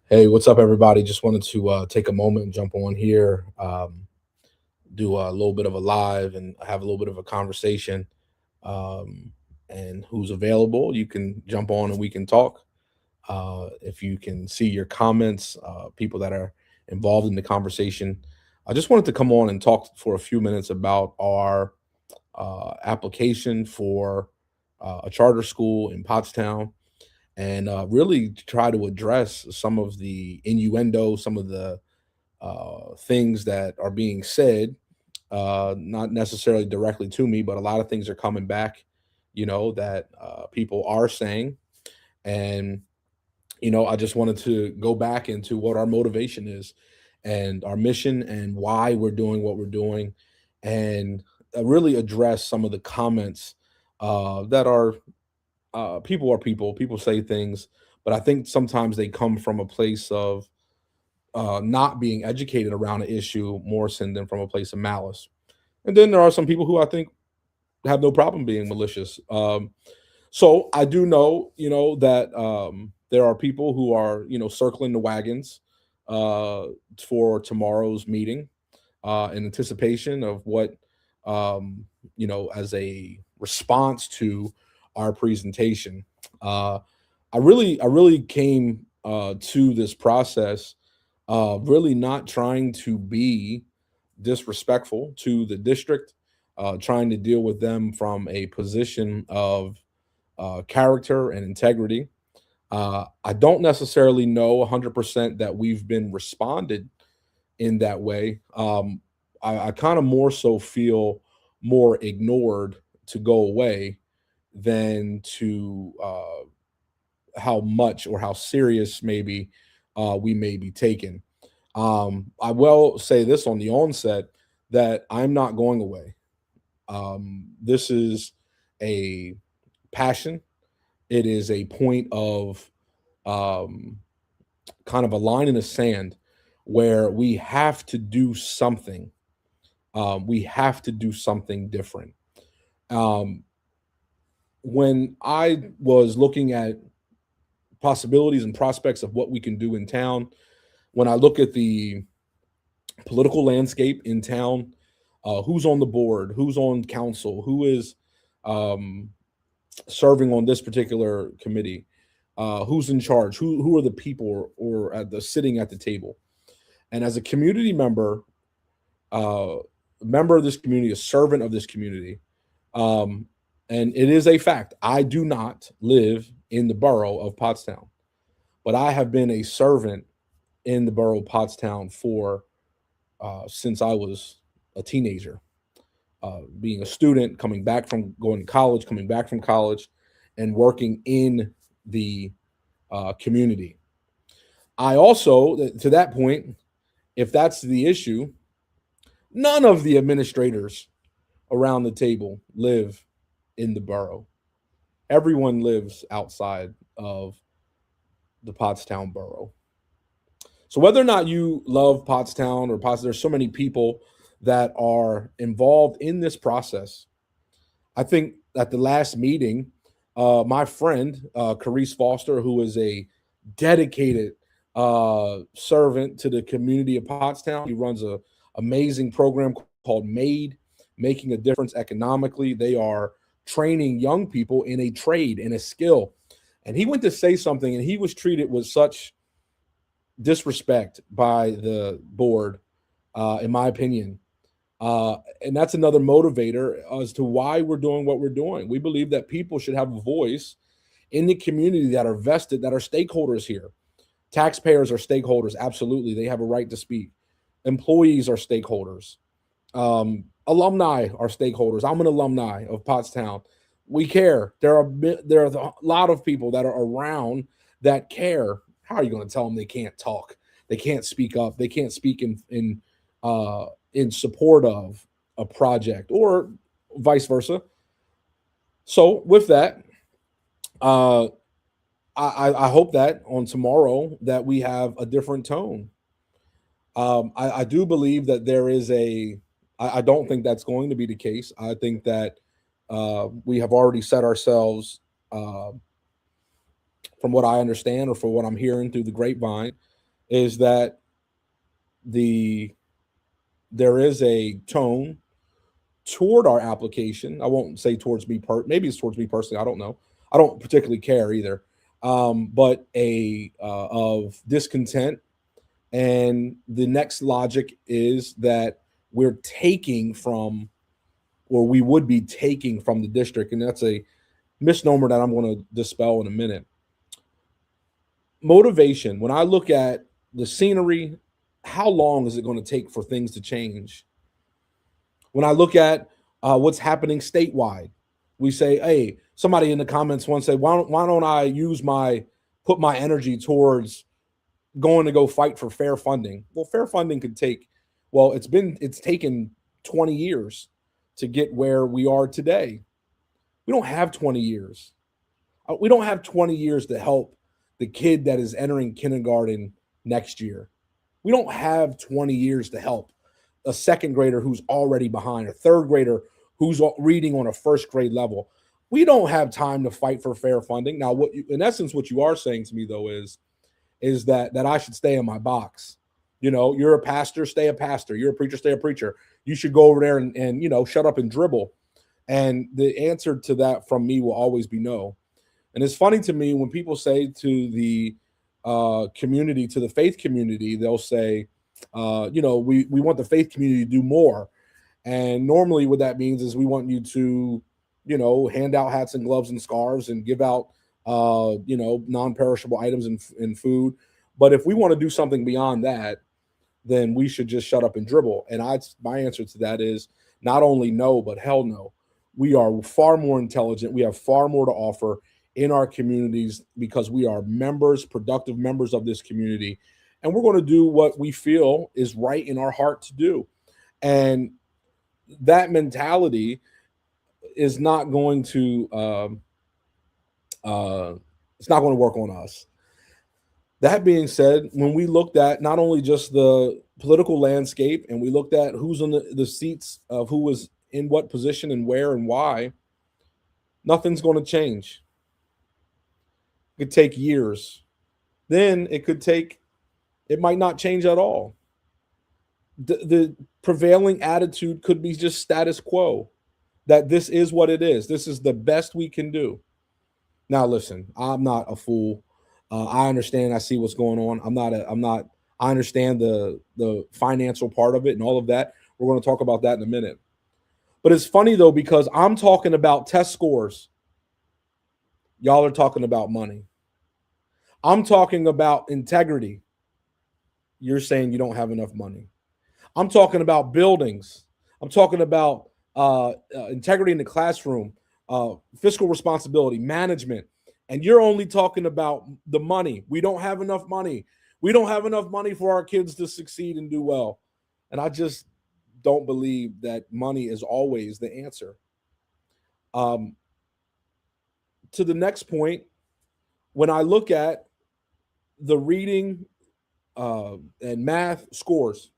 Hey, what's up, everybody? Just wanted to take a moment and jump on here, do a little bit of a live and have a little bit of a conversation. Um, and who's available, you can jump on and we can talk. If you can see your comments, people that are involved in the conversation, I just wanted to come on and talk for a few minutes about our application for a charter school in Pottstown and really try to address some of the innuendo, some of the things that are being said, not necessarily directly to me, but a lot of things are coming back, that people are saying. And, I just wanted to go back into what our motivation is and our mission and why we're doing what we're doing and really address some of the comments that are people say things, but I think sometimes they come from a place of not being educated around an issue more so than from a place of malice. And then there are some people who I think have no problem being malicious. So I do know, that there are people who are, circling the wagons uh, for tomorrow's meeting in anticipation of what, as a response to our presentation. Uh, I really came to this process really not trying to be disrespectful to the district, trying to deal with them from a position of character and integrity. I don't necessarily know 100% that we've been responded in that way. I kind of more so feel more ignored to go away than to how much or how serious maybe we may be taken. I will say this on the onset that I'm not going away. This is a passion. It is a point of um, kind of a line in the sand where we have to do something. We have to do something different. Um, when I was looking at possibilities and prospects of what we can do in town, when I look at the political landscape in town, who's on the board, who's on council, who is um, serving on this particular committee, who's in charge, who are the people or at the sitting at the table. And as a community uh, member of this community, a servant of this community, um, and it is a fact, I do not live in the borough of Pottstown, but I have been a servant in the borough of Pottstown for since I was a teenager, being a student, coming back from going to college, coming back from college, and working in the community. I also, to that point, if that's the issue, none of the administrators around the table live in the borough. Everyone lives outside of the Pottstown borough. So whether or not you love Pottstown or Potts, there's so many people that are involved in this process. I think at the last meeting, my friend Carice Foster, who is a dedicated servant to the community of Pottstown, he runs a amazing program called MADE, making a difference economically. They are training young people in a trade, in a skill. And he went to say something, and he was treated with such disrespect by the board, in my opinion. And that's another motivator as to why we're doing what we're doing. We believe that people should have a voice in the community that are vested, that are stakeholders here. Taxpayers are stakeholders, absolutely. They have a right to speak. Employees are stakeholders. Alumni are stakeholders. I'm an alumni of Pottstown. We care. There are a lot of people that are around that care. How are you going to tell them they can't talk? They can't speak up. They can't speak in support of a project or vice versa. So with that, uh, I hope that on tomorrow that we have a different tone. I do believe that there is a. I don't think that's going to be the case. I think that we have already set ourselves, from what I understand or for what I'm hearing through the grapevine. is that there is a tone toward our application. I won't say towards me maybe it's towards me personally. I don't know. I don't particularly care either. But a of discontent, and the next logic is that we're taking from, or we would be taking from the district, and that's a misnomer that I'm going to dispel in a minute. Motivation. When I look at the scenery, how long is it going to take for things to change? When I look at what's happening statewide, we say, hey, somebody in the comments once said, why don't I put my energy towards going to go fight for fair funding? Well, fair funding could take, well, it's taken 20 years to get where we are today. We don't have 20 years. We don't have 20 years to help the kid that is entering kindergarten next year. We don't have 20 years to help a second grader who's already behind, a third grader who's reading on a first grade level. We don't have time to fight for fair funding. Now, in essence, what you are saying to me though is that I should stay in my box. You know, you're a pastor, stay a pastor. You're a preacher, stay a preacher. You should go over there and you know, shut up and dribble. And the answer to that from me will always be no. And it's funny to me when people say to the community, to the faith community, they'll say, you know, we want the faith community to do more. And normally what that means is we want you to, you know, hand out hats and gloves and scarves and give out, you know, non-perishable items and food. But if we want to do something beyond that, then we should just shut up and dribble. And my answer to that is not only no, but hell no. We are far more intelligent. We have far more to offer in our communities because we are members, productive members of this community. And we're going to do what we feel is right in our heart to do. And that mentality is not going to, it's not going to work on us. That being said, when we looked at not only just the political landscape and we looked at who's on the seats of who was in what position and where and why, nothing's going to change. It could take years. Then it might not change at all. The prevailing attitude could be just status quo, that this is what it is. This is the best we can do. Now, listen, I'm not a fool. I understand. I see what's going on. I understand the financial part of it and all of that. We're going to talk about that in a minute. But it's funny though, because I'm talking about test scores. Y'all are talking about money. I'm talking about integrity. You're saying you don't have enough money. I'm talking about buildings. I'm talking about integrity in the classroom, fiscal responsibility, management. And you're only talking about the money. We don't have enough money. We don't have enough money for our kids to succeed and do well. And I just don't believe that money is always the answer. To the next point, when I look at the reading and math scores,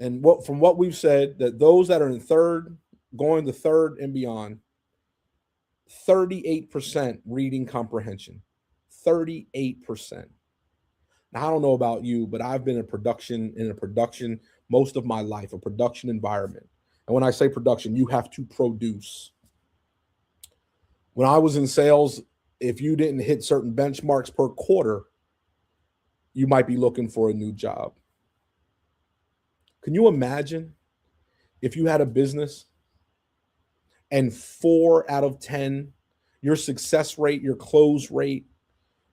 and from what we've said, that those that are in third, going to third and beyond, 38% reading comprehension. 38%. Now, I don't know about you, but I've been in a production most of my life, a production environment. And when I say production, you have to produce. When I was in sales, if you didn't hit certain benchmarks per quarter, you might be looking for a new job. Can you imagine if you had a business and 4 out of 10, your success rate, your close rate,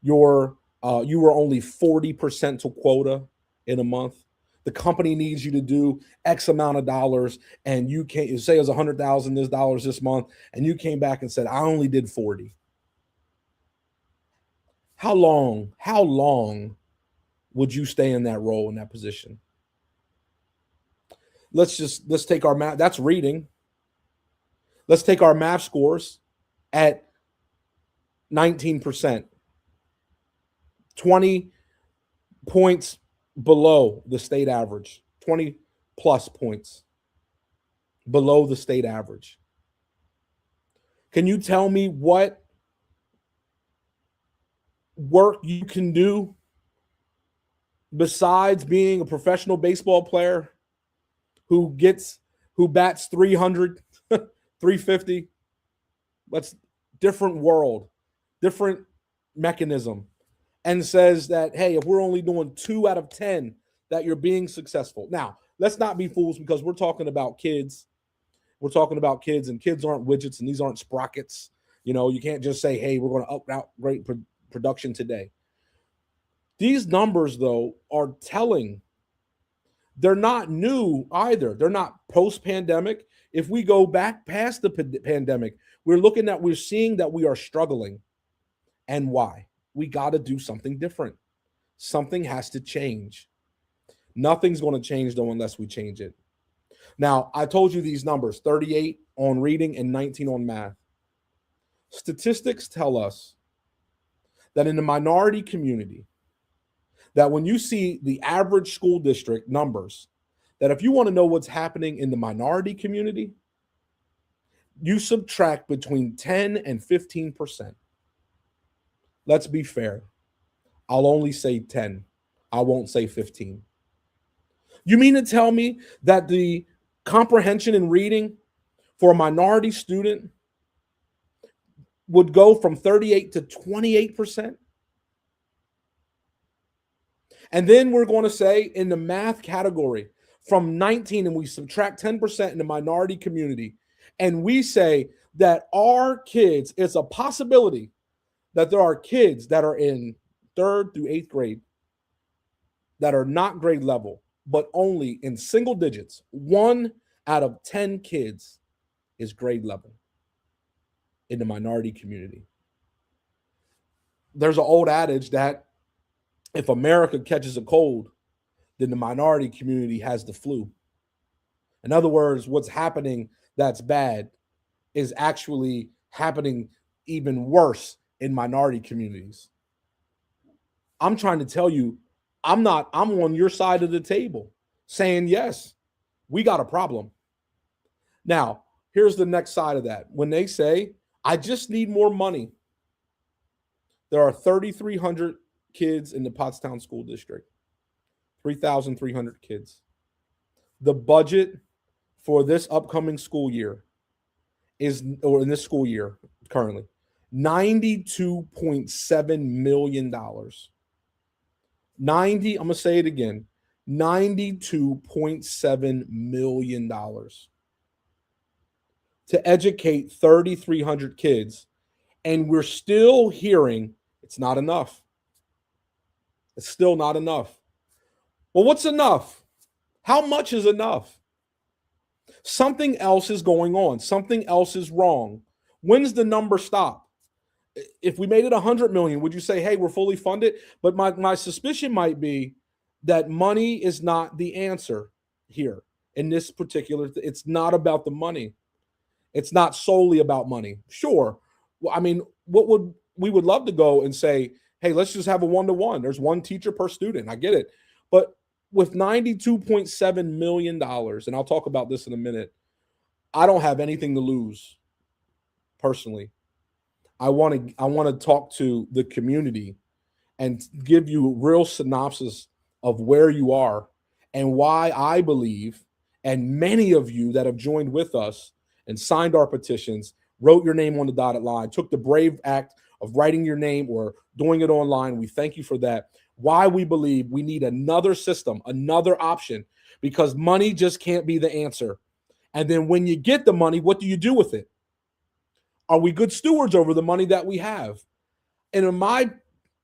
you were only 40% to quota in a month? The company needs you to do X amount of dollars, and you can't say it was $100,000 this month, and you came back and said, I only did 40. How long would you stay in that role, in that position? Let's take our math. That's reading. Let's take our math scores at 19%, 20 points below the state average, 20 plus points below the state average. Can you tell me what work you can do besides being a professional baseball player who bats 300, 350? That's different world, different mechanism, and says that, hey, if we're only doing 2 out of 10, that you're being successful. Now, let's not be fools, because we're talking about kids. We're talking about kids, and kids aren't widgets, and these aren't sprockets. You can't just say, hey, we're going to upgrade production today. These numbers, though, are telling. They're not new either. They're not post-pandemic. If we go back past the pandemic, we're seeing that we are struggling. And why? We got to do something different. Something has to change. Nothing's going to change, though, unless we change it. Now, I told you these numbers, 38 on reading and 19 on math. Statistics tell us that in the minority community, that when you see the average school district numbers, that if you want to know what's happening in the minority community, you subtract between 10 and 15%. Let's be fair. I'll only say 10. I won't say 15. You mean to tell me that the comprehension in reading for a minority student would go from 38 to 28%? And then we're going to say in the math category from 19, and we subtract 10% in the minority community, and we say that our kids, it's a possibility that there are kids that are in 3rd through 8th grade that are not grade level, but only in single digits. 1 out of 10 kids is grade level in the minority community. There's an old adage that if America catches a cold, then the minority community has the flu. In other words, what's happening that's bad is actually happening even worse in minority communities. I'm trying to tell you, I'm on your side of the table saying, yes, we got a problem. Now, here's the next side of that. When they say, I just need more money, there are 3,300 kids in the Pottstown School District, 3,300 kids. The budget for this upcoming school year in this school year currently, $92.7 million. I'm going to say it again, $92.7 million to educate 3,300 kids. And we're still hearing it's not enough. It's still not enough. Well, what's enough? How much is enough? Something else is going on. Something else is wrong. When's the number stop? If we made it 100 million, would you say, hey, we're fully funded? But my suspicion might be that money is not the answer here in this particular. It's not about the money. It's not solely about money. Sure. Well, I mean, we would love to go and say, hey, let's just have a 1-to-1. There's 1 teacher per student. I get it. But with $92.7 million, and I'll talk about this in a minute, I don't have anything to lose personally. I want to talk to the community and give you a real synopsis of where you are and why I believe, and many of you that have joined with us and signed our petitions, wrote your name on the dotted line, took the brave act of writing your name or doing it online. We thank you for that. Why we believe we need another system, another option, because money just can't be the answer. And then when you get the money, what do you do with it? Are we good stewards over the money that we have? And in my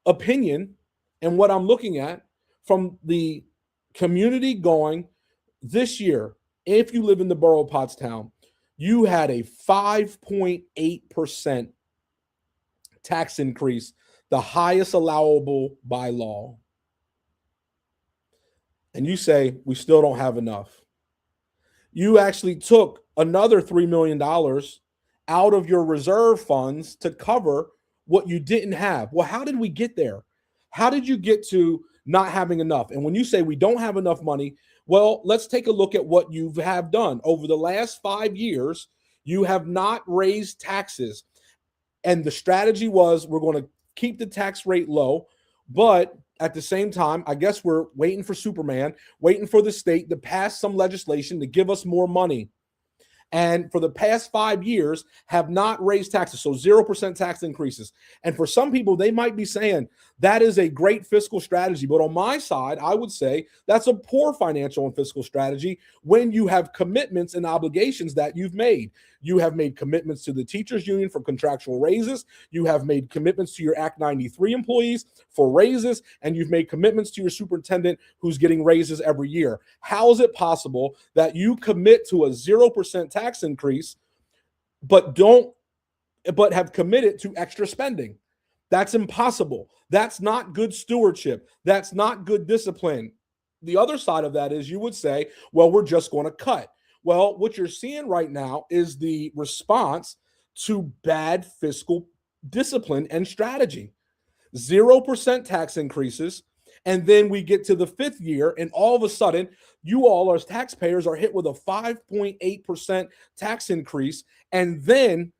opinion, and what I'm looking at from the community going this year, if you live in the borough of Pottstown, you had a 5.8% tax increase, the highest allowable by law. And you say, we still don't have enough. You actually took another $3 million out of your reserve funds to cover what you didn't have. Well, how did we get there? How did you get to not having enough? And when you say we don't have enough money, well, let's take a look at what you have done. Over the last 5 years, you have not raised taxes. And the strategy was, we're going to keep the tax rate low, but at the same time, I guess we're waiting for Superman, waiting for the state to pass some legislation to give us more money. And for the past 5 years have not raised taxes. So 0% tax increases. And for some people, they might be saying that is a great fiscal strategy. But on my side, I would say that's a poor financial and fiscal strategy when you have commitments and obligations that you've made. You have made commitments to the teachers union for contractual raises. You have made commitments to your Act 93 employees for raises, and you've made commitments to your superintendent who's getting raises every year. How is it possible that you commit to a 0% tax increase, but have committed to extra spending? That's impossible. That's not good stewardship. That's not good discipline. The other side of that is you would say, well, we're just going to cut. Well, what you're seeing right now is the response to bad fiscal discipline and strategy. 0% tax increases, and then we get to the 5th year, and all of a sudden, you all as taxpayers are hit with a 5.8% tax increase, and then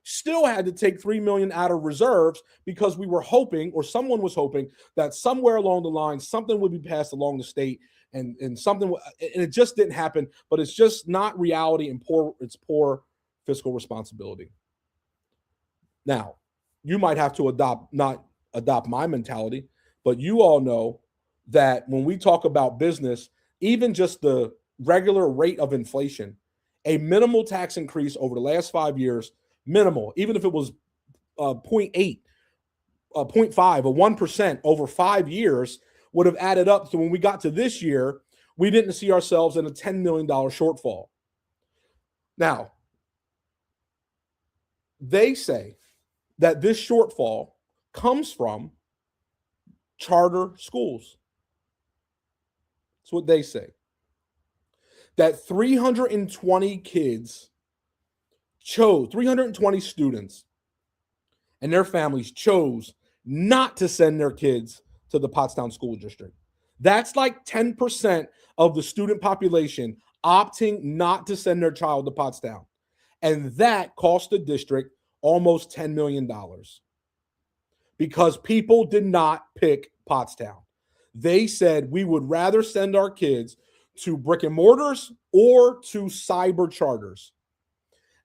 still had to take $3 million out of reserves because we were hoping, or someone was hoping, that somewhere along the line something would be passed along the state, and something, and it just didn't happen. But it's just not reality, and it's poor fiscal responsibility. Now, you might have to not adopt my mentality, but you all know that when we talk about business, even just the regular rate of inflation, a minimal tax increase over the last 5 years, minimal, even if it was 0.8, 0.5, or 1% over 5 years, would have added up. So when we got to this year, we didn't see ourselves in a $10 million shortfall. Now, they say that this shortfall comes from charter schools. That's what they say. That 320 kids chose, 320 students and their families chose not to send their kids to the Pottstown School District. That's like 10% of the student population opting not to send their child to Pottstown. And that cost the district almost $10 million because people did not pick Pottstown. They said we would rather send our kids to brick and mortars or to cyber charters.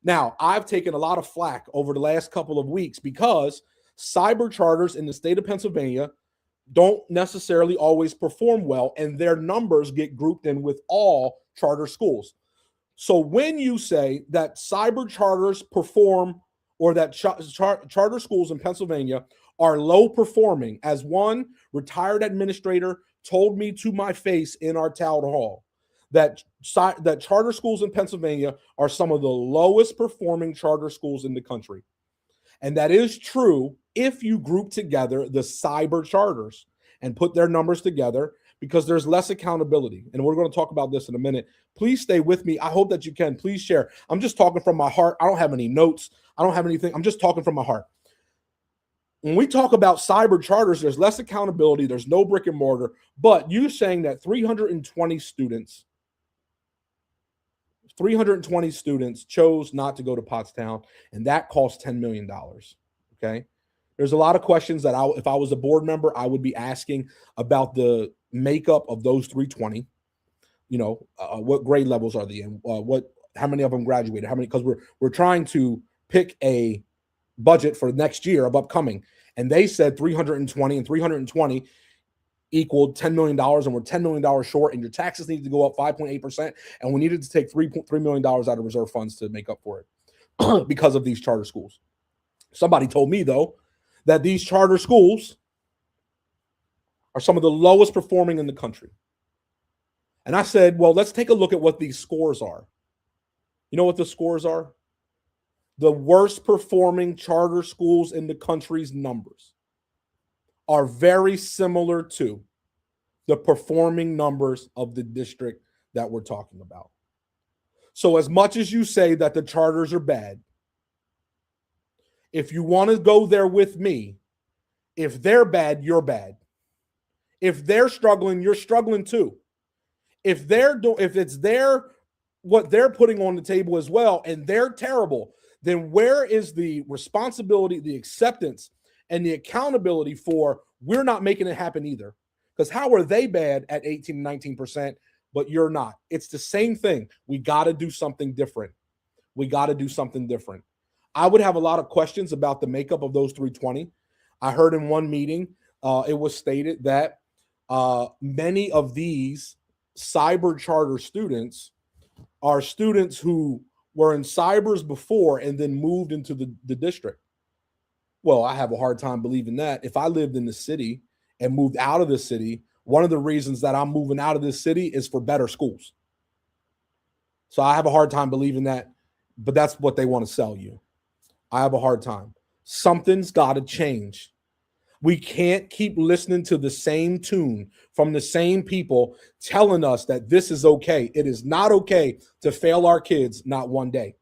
Now, I've taken a lot of flack over the last couple of weeks because cyber charters in the state of Pennsylvania don't necessarily always perform well, and their numbers get grouped in with all charter schools. So when you say that cyber charters perform, or that charter schools in Pennsylvania are low performing, as one retired administrator told me to my face in our town hall, that charter schools in Pennsylvania are some of the lowest performing charter schools in the country. And that is true if you group together the cyber charters and put their numbers together, because there's less accountability. And we're going to talk about this in a minute. Please stay with me. I hope that you can. Please share. I'm just talking from my heart. I don't have any notes. I don't have anything. I'm just talking from my heart. When we talk about cyber charters, there's less accountability. There's no brick and mortar. But you saying that 320 students chose not to go to Pottstown, and that cost $10 million. Okay. There's a lot of questions that if I was a board member, I would be asking about the makeup of those 320. You know, what grade levels are they in? How many of them graduated? How many? Because we're trying to pick a budget for next year of upcoming, and they said 320 and 320 equaled $10 million, and we're $10 million short, and your taxes need to go up 5.8%, and we needed to take $3 million out of reserve funds to make up for it because of these charter schools. Somebody told me, though, that these charter schools are some of the lowest performing in the country. And I said, well, let's take a look at what these scores are. You know what the scores are? The worst performing charter schools in the country's numbers are very similar to the performing numbers of the district that we're talking about. So as much as you say that the charters are bad, if you want to go there with me, if they're bad, you're bad. If they're struggling, you're struggling too. If it's what they're putting on the table as well, and they're terrible, then where is the responsibility, the acceptance, and the accountability for we're not making it happen either. Because how are they bad at 18 19%, but you're not? It's the same thing. We got to do something different. We got to do something different. I would have a lot of questions about the makeup of those 320. I heard in one meeting, it was stated that many of these cyber charter students are students who were in cybers before and then moved into the district. Well, I have a hard time believing that. If I lived in the city and moved out of the city, one of the reasons that I'm moving out of this city is for better schools. So I have a hard time believing that, but that's what they want to sell you. I have a hard time. Something's got to change. We can't keep listening to the same tune from the same people telling us that this is okay. It is not okay to fail our kids, not one day.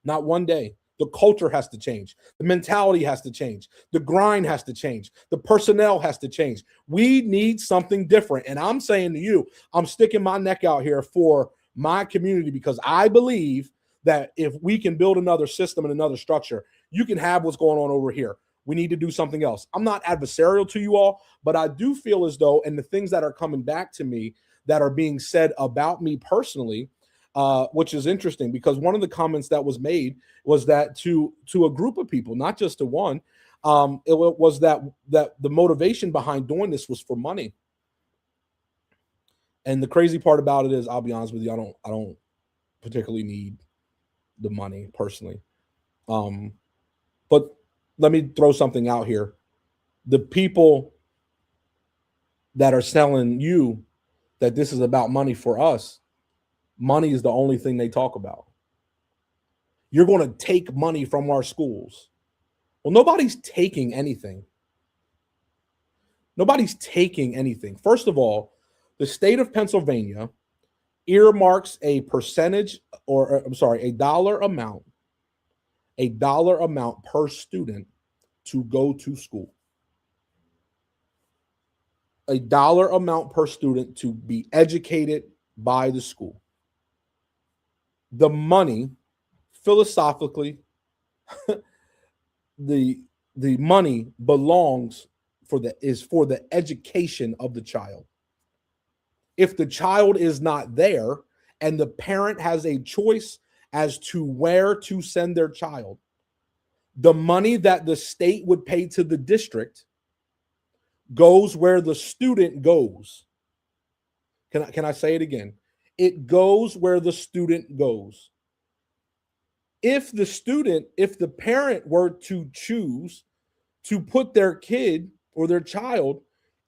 Not one day. The culture has to change. The mentality has to change. The grind has to change. The personnel has to change. We need something different. And I'm saying to you, I'm sticking my neck out here for my community because I believe that if we can build another system and another structure, you can have what's going on over here. We need to do something else. I'm not adversarial to you all, but I do feel as though, and the things that are coming back to me that are being said about me personally, which is interesting because one of the comments that was made was that to a group of people, not just to one, it was that the motivation behind doing this was for money. And the crazy part about it is, I'll be honest with you, I don't particularly need the money personally. But let me throw something out here. The people that are selling you that this is about money for us, money is the only thing they talk about. You're going to take money from our schools. Well, nobody's taking anything. Nobody's taking anything. First of all, the state of Pennsylvania earmarks a percentage a dollar amount per student to go to school. A dollar amount per student to be educated by the school. The money, philosophically, the money belongs for the education of the child. If the child is not there and the parent has a choice as to where to send their child, the money that the state would pay to the district goes where the student goes. Can I say it again? It goes where the student goes. If the parent were to choose to put their kid or their child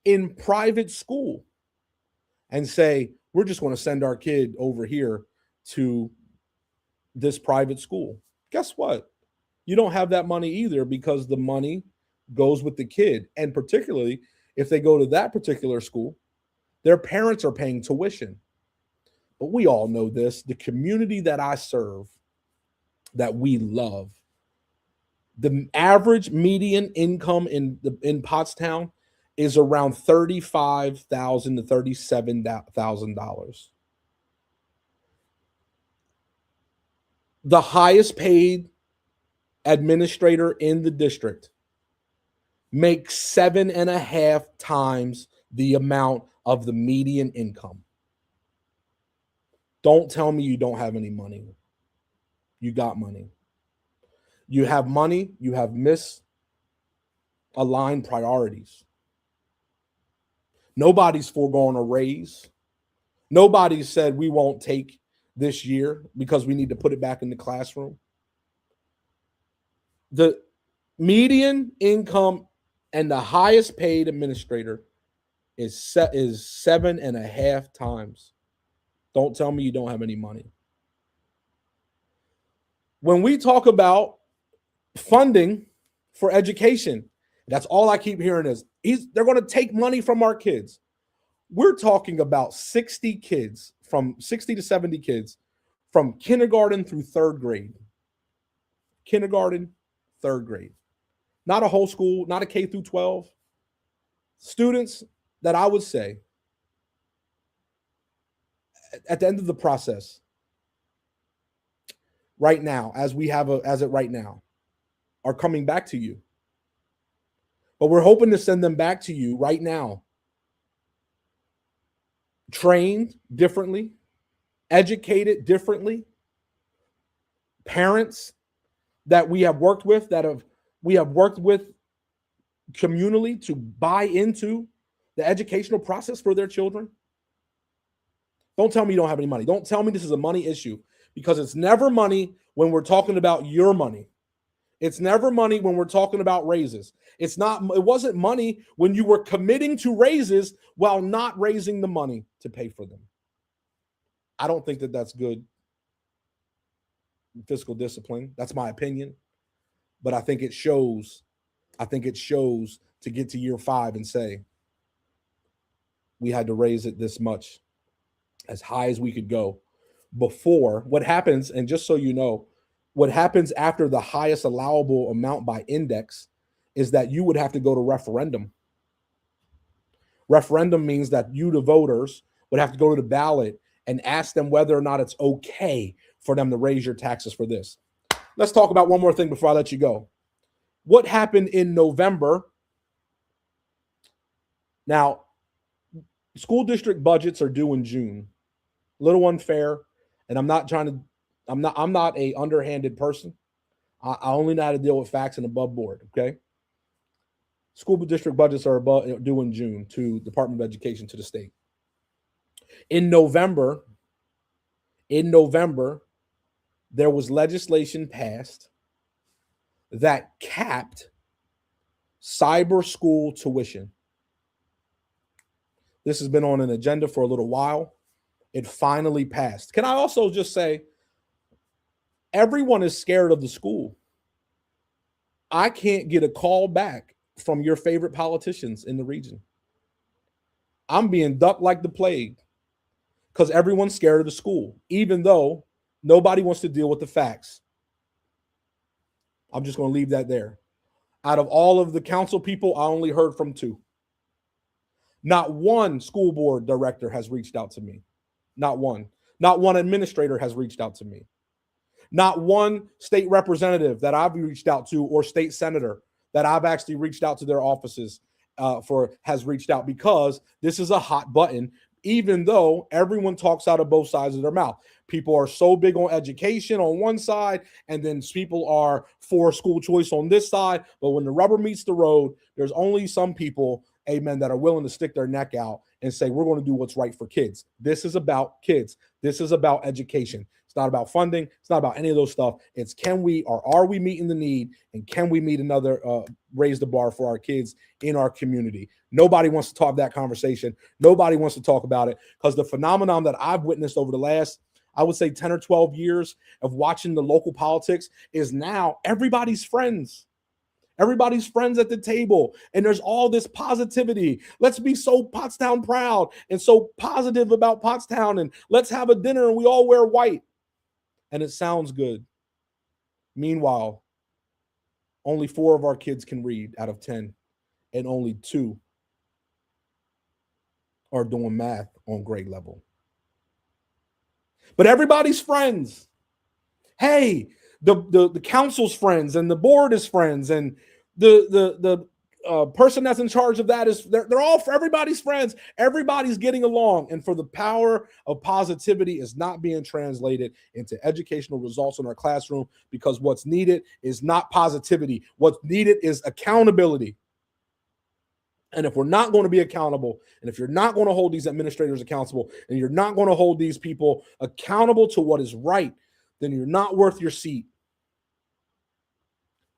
in private school and say, we're just going to send our kid over here to this private school, guess what? You don't have that money either because the money goes with the kid. And particularly if they go to that particular school, their parents are paying tuition. But we all know this, the community that I serve, that we love, the average median income in Pottstown is around $35,000 to $37,000. The highest paid administrator in the district makes 7.5 times the amount of the median income. Don't tell me you don't have any money. You got money. You have money. You have misaligned priorities. Nobody's foregoing a raise. Nobody said we won't take this year because we need to put it back in the classroom. The median income and the highest paid administrator is 7.5 times. Don't tell me you don't have any money. When we talk about funding for education, that's all I keep hearing is they're going to take money from our kids. We're talking about 60 kids, from 60 to 70 kids from kindergarten through third grade. Kindergarten, third grade. Not a whole school, not a K through 12. Students that I would say at the end of the process, right now, as it right now, are coming back to you. But we're hoping to send them back to you right now, trained differently, educated differently, parents that we have worked with, communally to buy into the educational process for their children. Don't tell me you don't have any money. Don't tell me this is a money issue, because it's never money when we're talking about your money. It's never money when we're talking about raises. It wasn't money when you were committing to raises while not raising the money to pay for them. I don't think that that's good fiscal discipline. That's my opinion. But I think it shows to get to year 5 and say, we had to raise it this much, as high as we could go before. What happens, and just so you know, what happens after the highest allowable amount by index is that you would have to go to referendum. Referendum means that you, the voters, would have to go to the ballot and ask them whether or not it's okay for them to raise your taxes for this. Let's talk about one more thing before I let you go. What happened in November? Now, school district budgets are due in June. A little unfair, and I'm not a underhanded person. I only know how to deal with facts and above board, okay? School district budgets are due in June to Department of Education, to the state. In November, there was legislation passed that capped cyber school tuition. This has been on an agenda for a little while. It finally passed. Can I also just say, everyone is scared of the school. I can't get a call back from your favorite politicians in the region. I'm being ducked like the plague because everyone's scared of the school, even though nobody wants to deal with the facts. I'm just going to leave that there. Out of all of the council people, I only heard from 2. Not one school board director has reached out to me. Not one. Not one administrator has reached out to me. Not one state representative that I've reached out to, or state senator that I've actually reached out to their offices has reached out, because this is a hot button, even though everyone talks out of both sides of their mouth. People are so big on education on one side, and then people are for school choice on this side. But when the rubber meets the road, there's only some people, amen, that are willing to stick their neck out and say, we're going to do what's right for kids. This is about kids. This is about education. It's not about funding. It's not about any of those stuff. It's are we meeting the need, and can we meet another, raise the bar for our kids in our community? Nobody wants to talk that conversation. Nobody wants to talk about it, because the phenomenon that I've witnessed over the last, I would say 10 or 12 years of watching the local politics is now everybody's friends. Everybody's friends at the table, and there's all this positivity. Let's be so Pottstown proud and so positive about Pottstown, and let's have a dinner and we all wear white. And it sounds good. Meanwhile, only 4 of our kids can read out of 10, and only 2 are doing math on grade level. But everybody's friends. Hey, the council's friends, and the board is friends, and the person that's in charge of that is they're all for everybody's friends. Everybody's getting along, and for the power of positivity is not being translated into educational results in our classroom, because what's needed is not positivity. What's needed is accountability. And if we're not going to be accountable, and if you're not going to hold these administrators accountable, and you're not going to hold these people accountable to what is right, then you're not worth your seat.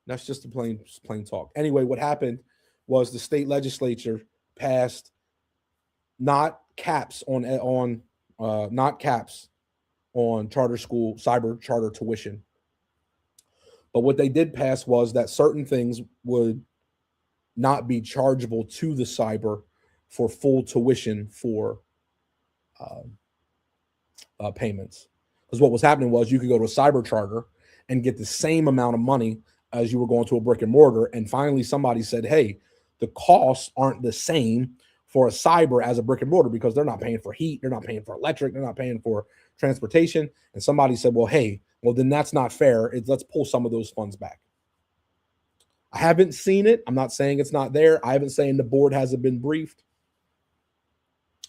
That's just the plain talk. Anyway, what happened was the state legislature passed not caps on charter school cyber charter tuition. But what they did pass was that certain things would not be chargeable to the cyber for full tuition for payments. Because what was happening was you could go to a cyber charter and get the same amount of money as you were going to a brick and mortar. And finally, somebody said, hey, the costs aren't the same for a cyber as a brick and mortar, because they're not paying for heat, they're not paying for electric, they're not paying for transportation. And somebody said, well, then that's not fair. Let's pull some of those funds back. I haven't seen it. I'm not saying it's not there. I haven't saying the board hasn't been briefed.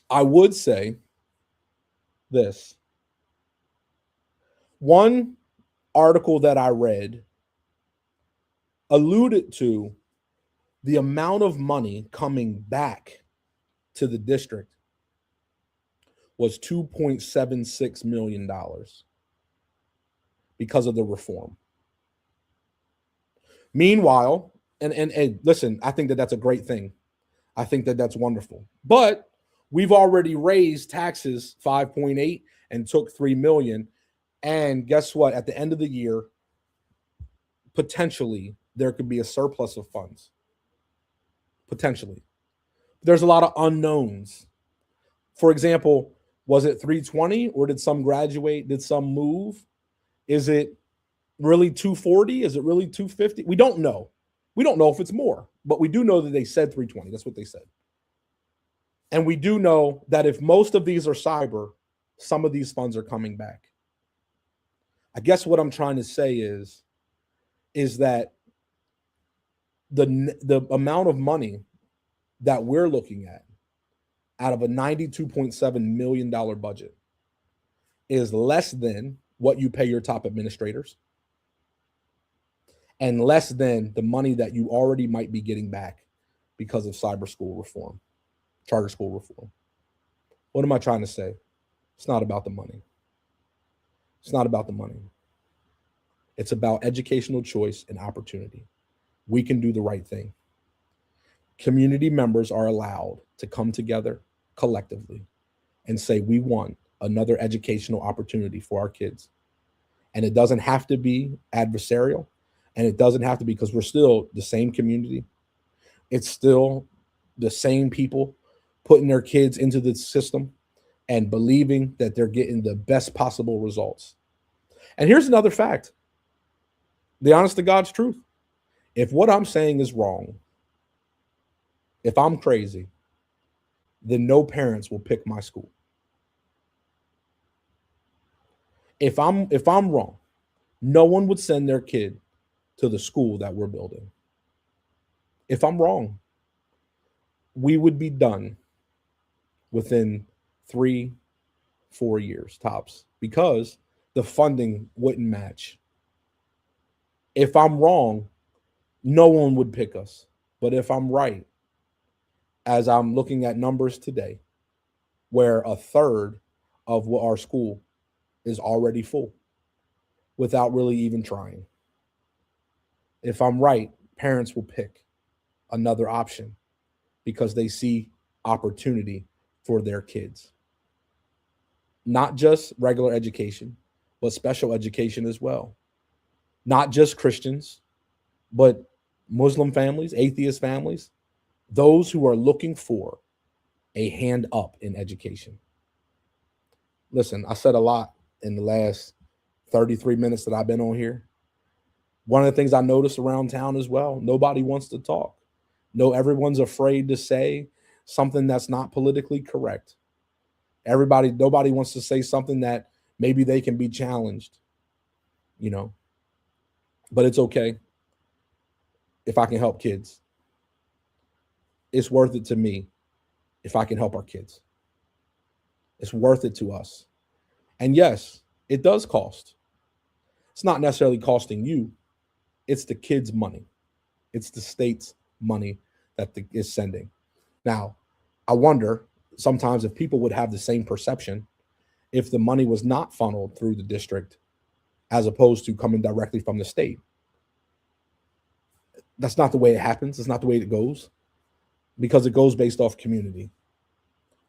I would say this. One article that I read alluded to the amount of money coming back to the district was $2.76 million because of the reform. Meanwhile, and listen, I think that that's a great thing. I think that that's wonderful. But we've already raised taxes 5.8 and took 3 million. And guess what? At the end of the year, potentially there could be a surplus of funds. Potentially. There's a lot of unknowns. For example, was it 320 or did some graduate? Did some move? Is it really 240? Is it really 250? We don't know. We don't know if it's more, but we do know that they said 320. That's what they said. And we do know that if most of these are cyber, some of these funds are coming back. I guess what I'm trying to say is that the amount of money that we're looking at out of a $92.7 million budget is less than what you pay your top administrators and less than the money that you already might be getting back because of cyber school reform, charter school reform. What am I trying to say? It's not about the money. It's not about the money. It's about educational choice and opportunity. We can do the right thing. Community members are allowed to come together collectively and say, we want another educational opportunity for our kids. And it doesn't have to be adversarial. And it doesn't have to be, because we're still the same community. It's still the same people putting their kids into the system and believing that they're getting the best possible results. And here's another fact. The honest to God's truth. If what I'm saying is wrong, if I'm crazy, then no parents will pick my school. If I'm wrong, no one would send their kid to the school that we're building. If I'm wrong, we would be done within 3-4 years tops because the funding wouldn't match. If I'm wrong, no one would pick us. But if I'm right, as I'm looking at numbers today, where a third of what our school is already full without really even trying. If I'm right, parents will pick another option because they see opportunity for their kids. Not just regular education, but special education as well. Not just Christians, but Muslim families, atheist families, those who are looking for a hand up in education. Listen, I said a lot in the last 33 minutes that I've been on here. One of the things I noticed around town as well, nobody wants to talk. No, everyone's afraid to say something that's not politically correct. Nobody wants to say something that maybe they can be challenged, but it's okay if I can help kids. It's worth it to me if I can help our kids. It's worth it to us. And yes, it does cost. It's not necessarily costing you. It's the kids' money. It's the state's money that is sending. Now, I wonder sometimes if people would have the same perception if the money was not funneled through the district as opposed to coming directly from the state. That's not the way it happens. It's not the way it goes because it goes based off community.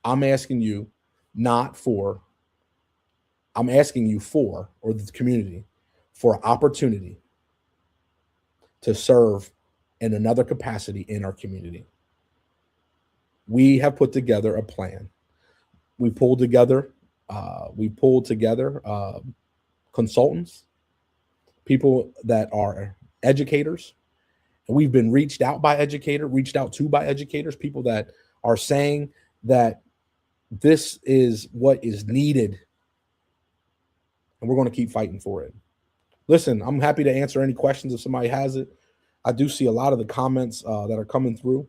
I'm asking you for, or the community, for opportunity to serve in another capacity in our community. We have put together a plan. We pulled together consultants, people that are educators. And we've been reached out to by educators, people that are saying that this is what is needed. And we're going to keep fighting for it. Listen, I'm happy to answer any questions if somebody has it. I do see a lot of the comments that are coming through.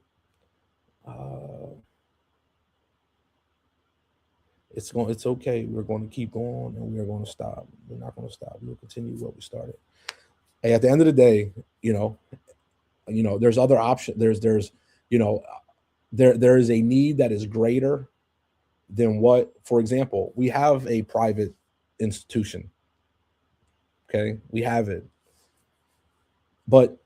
Uh, it's okay. We're going to keep going, and we are going to stop. We're not going to stop. We will continue what we started. Hey, at the end of the day, there's other options. You know, there is a need that is greater than what. For example, we have a private institution. Okay, we have it, but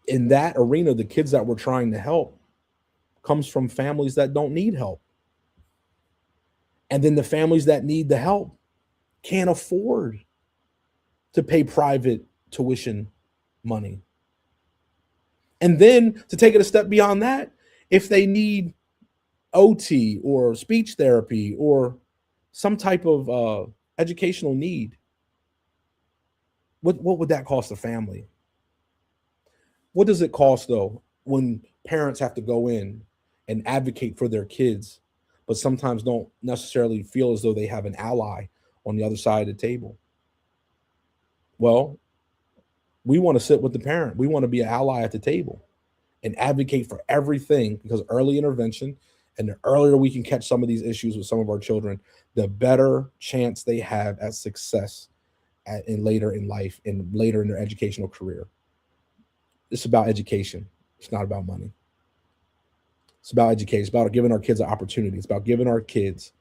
in that arena, the kids that we're trying to help comes from families that don't need help, and then the families that need the help can't afford to pay private tuition money. And then to take it a step beyond that, if they need OT or speech therapy or some type of educational need, what would that cost the family? What does it cost though when parents have to go in and advocate for their kids, but sometimes don't necessarily feel as though they have an ally on the other side of the table? Well, we want to sit with the parent. We want to be an ally at the table and advocate for everything, because early intervention, and the earlier we can catch some of these issues with some of our children, the better chance they have at success in later in life and later in their educational career. It's about education. It's not about money. It's about education. It's about giving our kids an opportunity. It's about giving our kids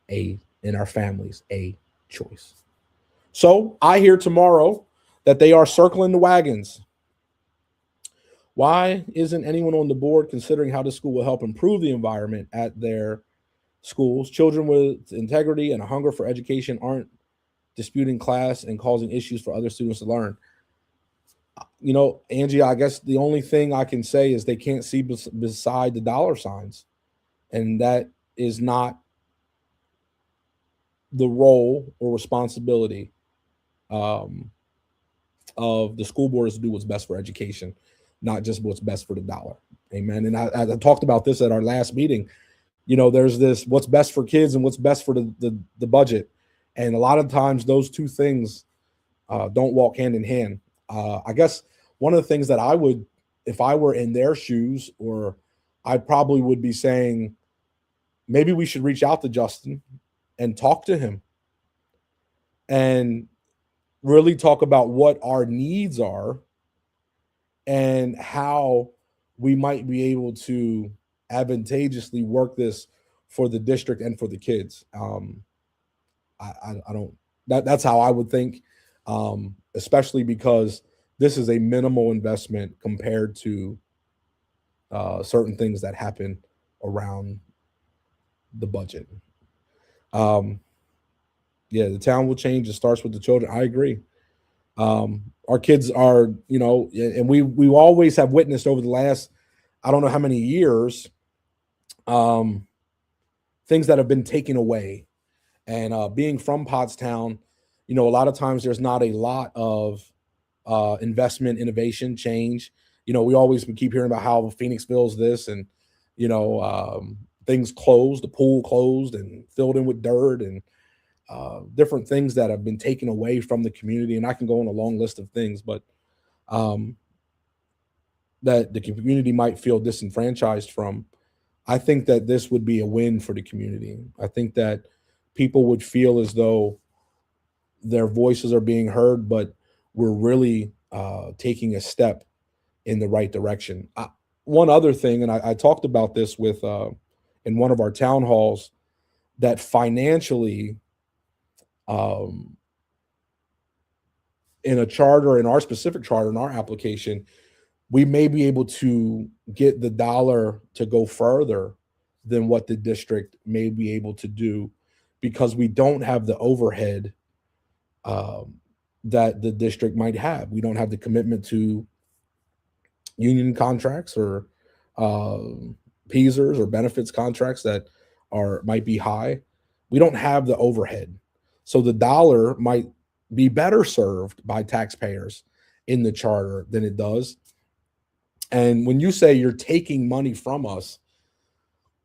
and our families a choice. So I hear tomorrow that they are circling the wagons. Why isn't anyone on the board considering how this school will help improve the environment at their schools? Children with integrity and a hunger for education aren't disputing class and causing issues for other students to learn. Angie, I guess the only thing I can say is they can't see beside the dollar signs. And that is not the role or responsibility of the school board, is to do what's best for education, not just what's best for the dollar. Amen. And I talked about this at our last meeting. There's this what's best for kids and what's best for the budget. And a lot of times those two things don't walk hand in hand. I guess one of the things that I would, if I were in their shoes, or I probably would be saying, maybe we should reach out to Justin and talk to him and really talk about what our needs are and how we might be able to advantageously work this for the district and for the kids. I don't. That's how I would think, especially because this is a minimal investment compared to certain things that happen around the budget. Yeah, the town will change. It starts with the children. I agree. Our kids are, and we always have witnessed over the last, I don't know how many years, things that have been taken away. And being from Pottstown, a lot of times there's not a lot of investment, innovation, change. We always keep hearing about how Phoenixville's this, and things closed, the pool closed and filled in with dirt, and different things that have been taken away from the community. And I can go on a long list of things, but that the community might feel disenfranchised from. I think that this would be a win for the community. I think that people would feel as though their voices are being heard, but we're really taking a step in the right direction. One other thing, and I talked about this with in one of our town halls, that financially, in a charter, in our specific charter, in our application, we may be able to get the dollar to go further than what the district may be able to do, because we don't have the overhead that the district might have. We don't have the commitment to union contracts or PSERs or benefits contracts that might be high. We don't have the overhead. So the dollar might be better served by taxpayers in the charter than it does. And when you say you're taking money from us,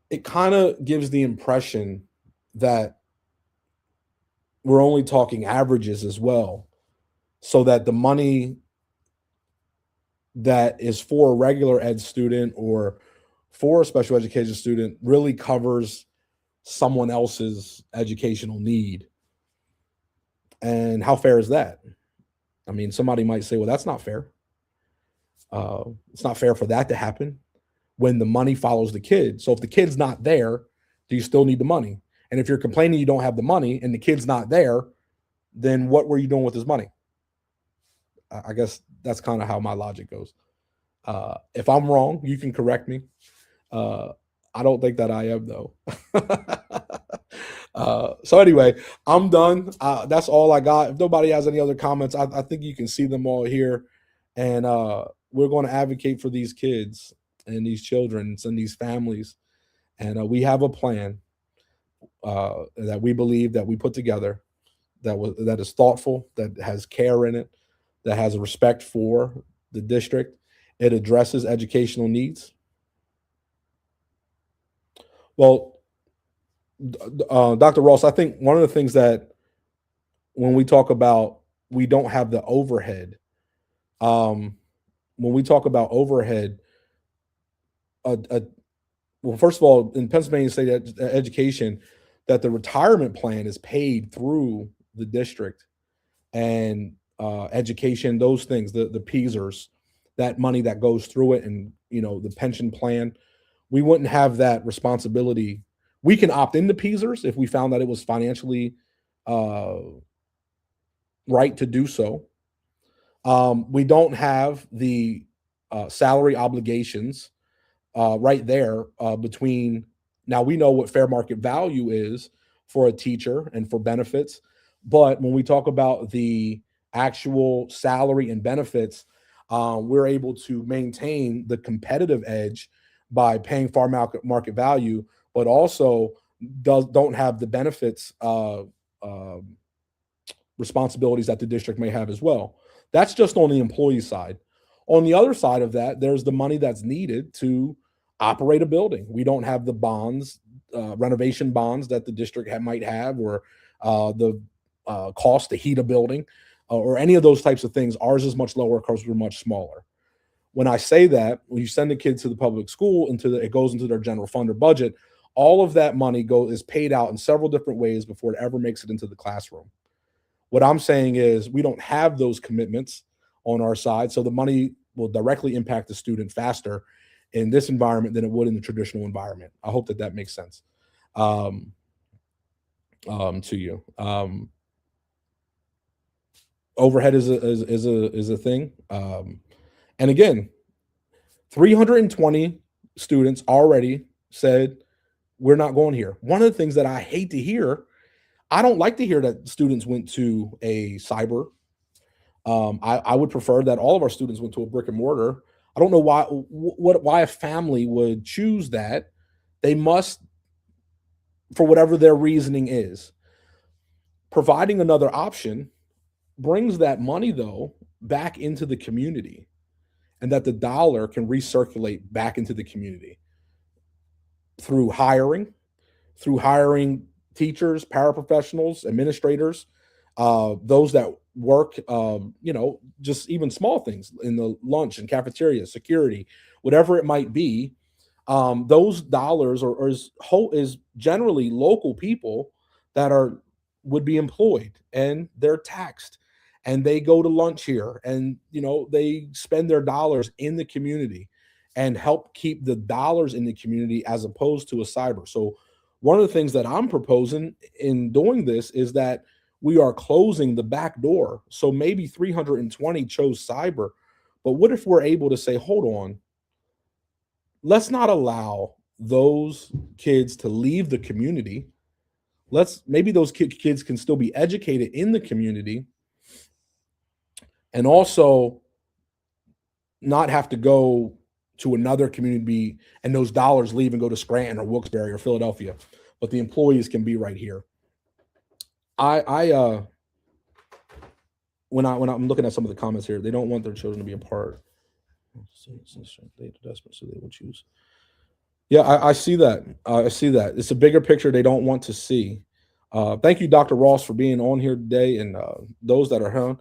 it kind of gives the impression that we're only talking averages as well. so that the money that is for a regular ed student or for a special education student really covers someone else's educational need. And how fair is that? I mean, somebody might say, well, that's not fair. It's not fair for that to happen when the money follows the kid. So if the kid's not there, do you still need the money? And if you're complaining you don't have the money and the kid's not there, then what were you doing with his money? I guess that's kind of how my logic goes. If I'm wrong, you can correct me. I don't think that I am, though. So anyway, I'm done. That's all I got. If nobody has any other comments, I think you can see them all here. And we're going to advocate for these kids and these children and these families. And we have a plan that we believe that we put together that is thoughtful, that has care in it, that has respect for the district. It addresses educational needs. Well, Dr. Ross, I think one of the things that when we talk about we don't have the overhead, when we talk about overhead, well, first of all, in Pennsylvania State Education, that the retirement plan is paid through the district, and education, those things, the PSERS, that money that goes through it, and the pension plan, we wouldn't have that responsibility. We can opt into PSERS if we found that it was financially right to do so. We don't have the salary obligations right there between. Now we know what fair market value is for a teacher and for benefits, but when we talk about the actual salary and benefits, we're able to maintain the competitive edge by paying fair market value, but also don't have the benefits responsibilities that the district may have as well. That's just on the employee side. On the other side of that, there's the money that's needed to operate a building. We don't have the bonds, renovation bonds that the district might have, or the cost to heat a building, or any of those types of things. Ours is much lower because we're much smaller. When I say that, when you send a kid to the public school, it goes into their general fund or budget, all of that money is paid out in several different ways before it ever makes it into the classroom. What I'm saying is we don't have those commitments on our side, so the money will directly impact the student faster in this environment than it would in the traditional environment. I hope that makes sense to you. Overhead is a thing, and again, 320 students already said we're not going here. One of the things that I hate to hear, I don't like to hear that students went to a cyber. I would prefer that all of our students went to a brick and mortar. I don't know why a family would choose that. They must, for whatever their reasoning is. Providing another option brings that money, though, back into the community, and that the dollar can recirculate back into the community through hiring teachers, paraprofessionals, administrators, those that work, just even small things in the lunch and cafeteria, security, whatever it might be. Those dollars is generally local people that would be employed, and they're taxed, and they go to lunch here, and they spend their dollars in the community and help keep the dollars in the community as opposed to a cyber. So one of the things that I'm proposing in doing this is that we are closing the back door. So maybe 320 chose cyber, but what if we're able to say, hold on, let's not allow those kids to leave the community. Maybe those kids can still be educated in the community, and also not have to go to another community and those dollars leave and go to Scranton or Wilkes-Barre or Philadelphia, but the employees can be right here. When I'm looking at some of the comments here, they don't want their children to be a part. So they will choose. Yeah, I see that. I see that. It's a bigger picture they don't want to see. Thank you, Dr. Ross, for being on here today, and those that are on.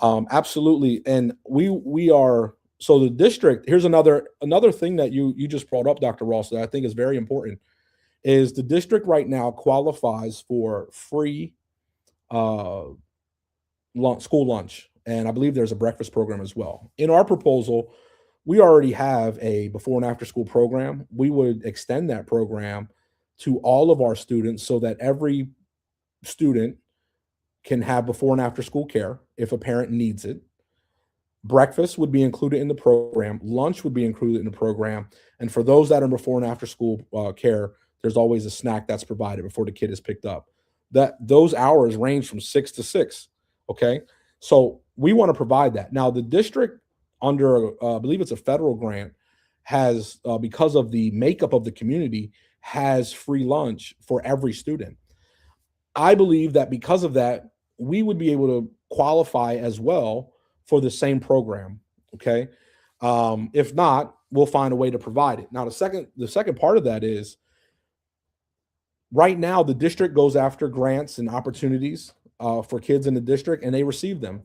Absolutely, and we are so the district. Here's another thing that you just brought up, Dr. Ross, that I think is very important. Is the district right now qualifies for free uh, school lunch, and I believe there's a breakfast program as well. In our proposal, we already have a before and after school program. We would extend that program to all of our students so that every student can have before and after school care if a parent needs it. Breakfast would be included in the program. Lunch would be included in the program. And for those that are before and after school care, there's always a snack that's provided before the kid is picked up. That those hours range from 6 to 6. Okay, so we want to provide that. Now the district, under I believe it's a federal grant, has because of the makeup of the community, has free lunch for every student. I believe that because of that, we would be able to qualify as well for the same program. Okay. If not, we'll find a way to provide it. Now, the second part of that is right now the district goes after grants and opportunities for kids in the district, and they receive them.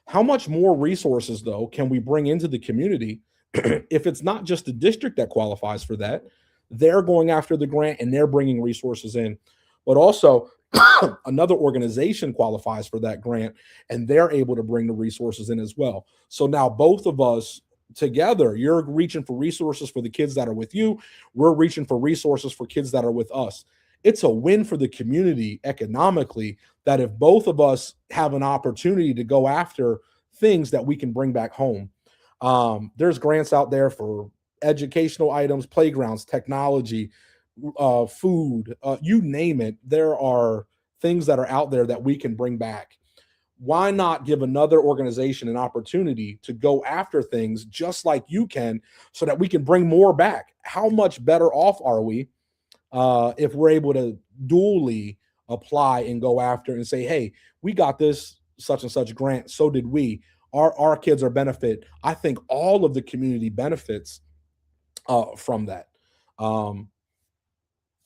How much more resources, though, can we bring into the community if it's not just the district that qualifies for that? They're going after the grant and they're bringing resources in, but also another organization qualifies for that grant and they're able to bring the resources in as well. So now both of us together, you're reaching for resources for the kids that are with you, we're reaching for resources for kids that are with us. It's a win for the community economically that if both of us have an opportunity to go after things that we can bring back home. There's grants out there for educational items, playgrounds, technology, food, you name it. There are things that are out there that we can bring back. Why not give another organization an opportunity to go after things just like you can so that we can bring more back? How much better off are we if we're able to dually apply and go after and say, hey, we got this such and such grant, so did we. Our kids are benefit. I think all of the community benefits from that. Um,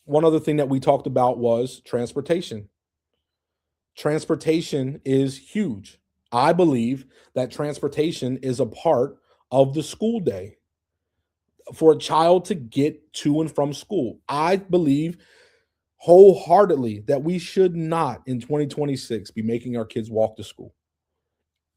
One other thing that we talked about was transportation. Transportation is huge. I believe that transportation is a part of the school day for a child to get to and from school. I believe wholeheartedly that we should not in 2026 be making our kids walk to school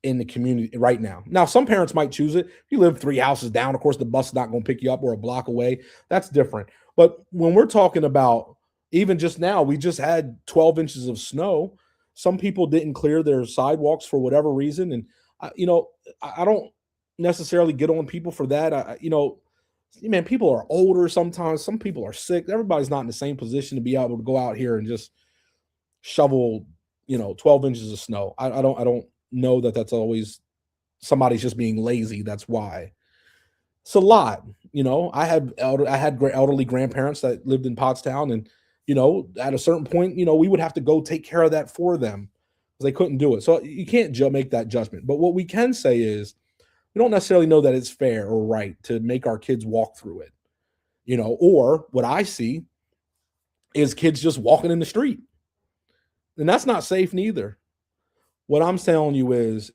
in the community right now. Now, some parents might choose it. If you live 3 houses down, of course, the bus is not going to pick you up or a block away. That's different. But when we're talking about even just now, we just had 12 inches of snow. Some people didn't clear their sidewalks for whatever reason. And, I don't necessarily get on people for that. Man, people are older sometimes. Some people are sick. Everybody's not in the same position to be able to go out here and just shovel, 12 inches of snow. I don't know that that's always somebody's just being lazy. That's why. It's a lot. I had elderly grandparents that lived in Pottstown, and at a certain point, we would have to go take care of that for them because they couldn't do it. So you can't make that judgment. But what we can say is we don't necessarily know that it's fair or right to make our kids walk through it. Or what I see is kids just walking in the street, and that's not safe neither. What I'm telling you is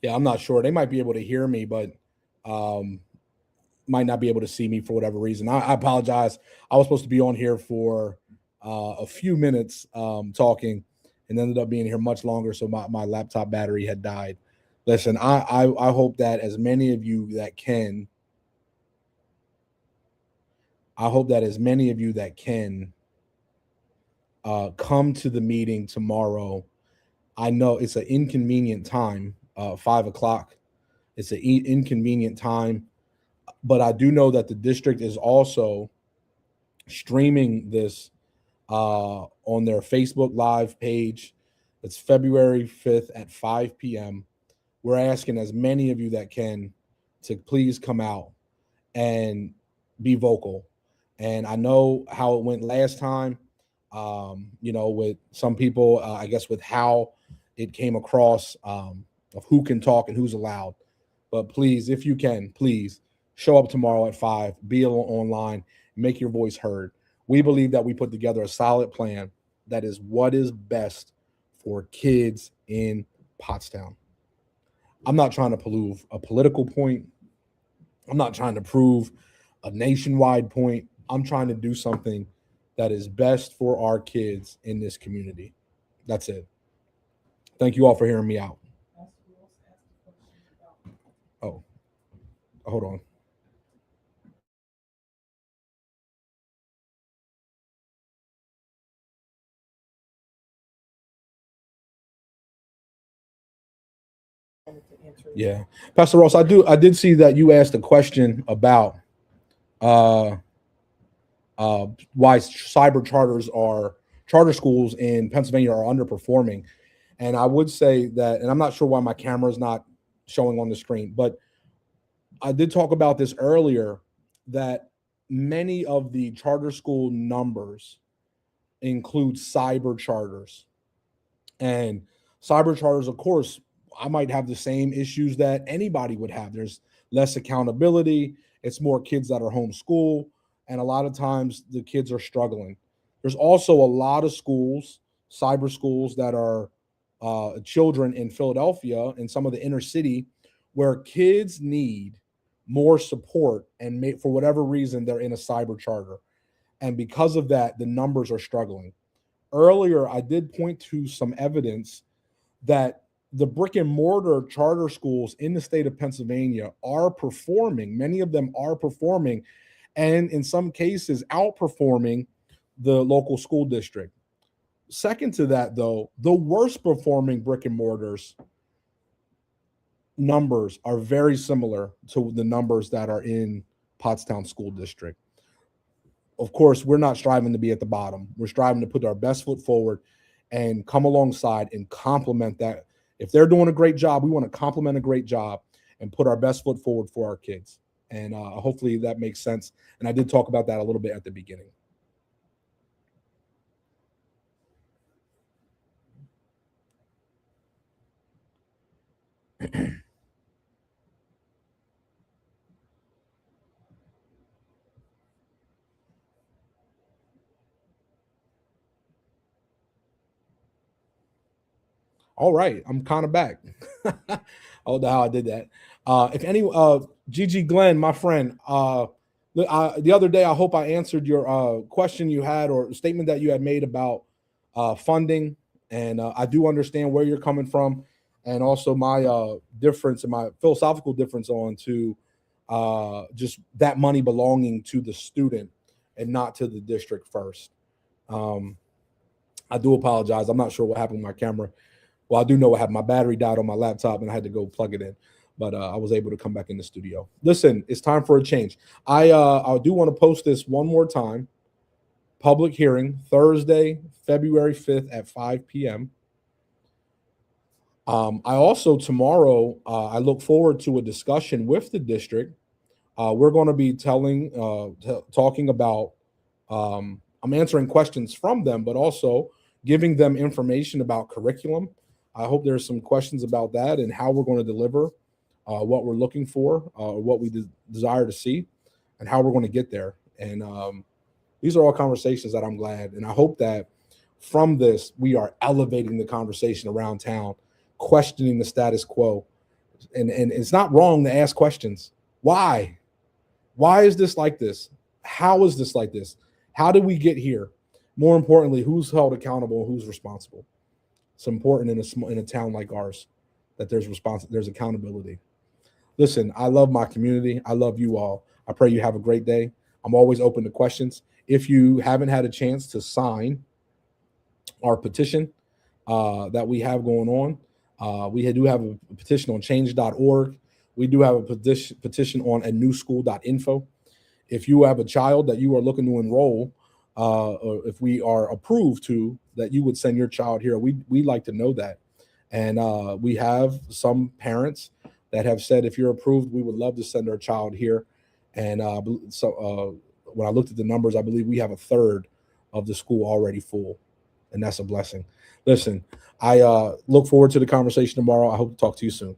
Yeah, I'm not sure. They might be able to hear me, but um, might not be able to see me for whatever reason. I apologize. I was supposed to be on here for a few minutes talking and ended up being here much longer. So my laptop battery had died. Listen, I hope that as many of you that can, I hope that as many of you that can come to the meeting tomorrow. I know it's an inconvenient time, 5 o'clock. It's an inconvenient time, but I do know that the district is also streaming this on their Facebook Live page. It's February 5th at 5 p.m. We're asking as many of you that can to please come out and be vocal. And I know how it went last time, with some people, I guess, with how it came across of who can talk and who's allowed. But please, if you can, please show up tomorrow at 5, be online, make your voice heard. We believe that we put together a solid plan that is what is best for kids in Pottstown. I'm not trying to prove a political point. I'm not trying to prove a nationwide point. I'm trying to do something that is best for our kids in this community. That's it. Thank you all for hearing me out. Oh, hold on. Yeah, Pastor Ross, I did see that you asked a question about uh, why charter schools in Pennsylvania are underperforming, and I would say that, and I'm not sure why my camera is not showing on the screen, but I did talk about this earlier that many of the charter school numbers include cyber charters. And cyber charters, of course, I might have the same issues that anybody would have. There's less accountability, it's more kids that are homeschool, and a lot of times the kids are struggling. There's also a lot of schools, cyber schools, that are children in Philadelphia and some of the inner city where kids need more support, and for whatever reason, they're in a cyber charter. And because of that, the numbers are struggling. Earlier, I did point to some evidence that the brick and mortar charter schools in the state of Pennsylvania are performing. Many of them are performing, and in some cases, outperforming the local school district. Second to that, though, the worst performing brick and mortars numbers are very similar to the numbers that are in Pottstown School District. Of course, we're not striving to be at the bottom. We're striving to put our best foot forward and come alongside and complement that. If they're doing a great job, we want to complement a great job and put our best foot forward for our kids. And hopefully that makes sense. And I did talk about that a little bit at the beginning. All right, I'm kind of back. I don't know how I did that. If any, Gigi Glenn, my friend, the other day, I hope I answered your question you had or statement that you had made about funding, and I do understand where you're coming from, and also my difference and my philosophical difference on to just that money belonging to the student and not to the district first. Um, I do apologize. I'm not sure what happened with my camera. Well, I do know what happened. My battery died on my laptop, and I had to go plug it in. But I was able to come back in the studio. Listen, it's time for a change. I do want to post this one more time. Public hearing Thursday, February 5th at 5 p.m. I also tomorrow I look forward to a discussion with the district. We're going to be talking about. I'm answering questions from them, but also giving them information about curriculum. I hope there's some questions about that and how we're going to deliver what we're looking for, what we desire to see, and how we're going to get there. And these are all conversations that I'm glad, and I hope that from this we are elevating the conversation around town, questioning the status quo, And it's not wrong to ask questions. Why? Why is this like this? How is this like this? How did we get here? More importantly, who's held accountable and who's responsible? It's important in a town like ours that there's accountability. Listen, I love my community. I love you all. I pray you have a great day. I'm always open to questions. If you haven't had a chance to sign our petition that we have going on, we do have a petition on change.org. We do have a petition on a newschool.info. If you have a child that you are looking to enroll, or if we are approved to, that you would send your child here, we'd like to know that. And we have some parents that have said, if you're approved, we would love to send our child here. And when I looked at the numbers, I believe we have a third of the school already full, and that's a blessing. Listen, I look forward to the conversation tomorrow. I hope to talk to you soon.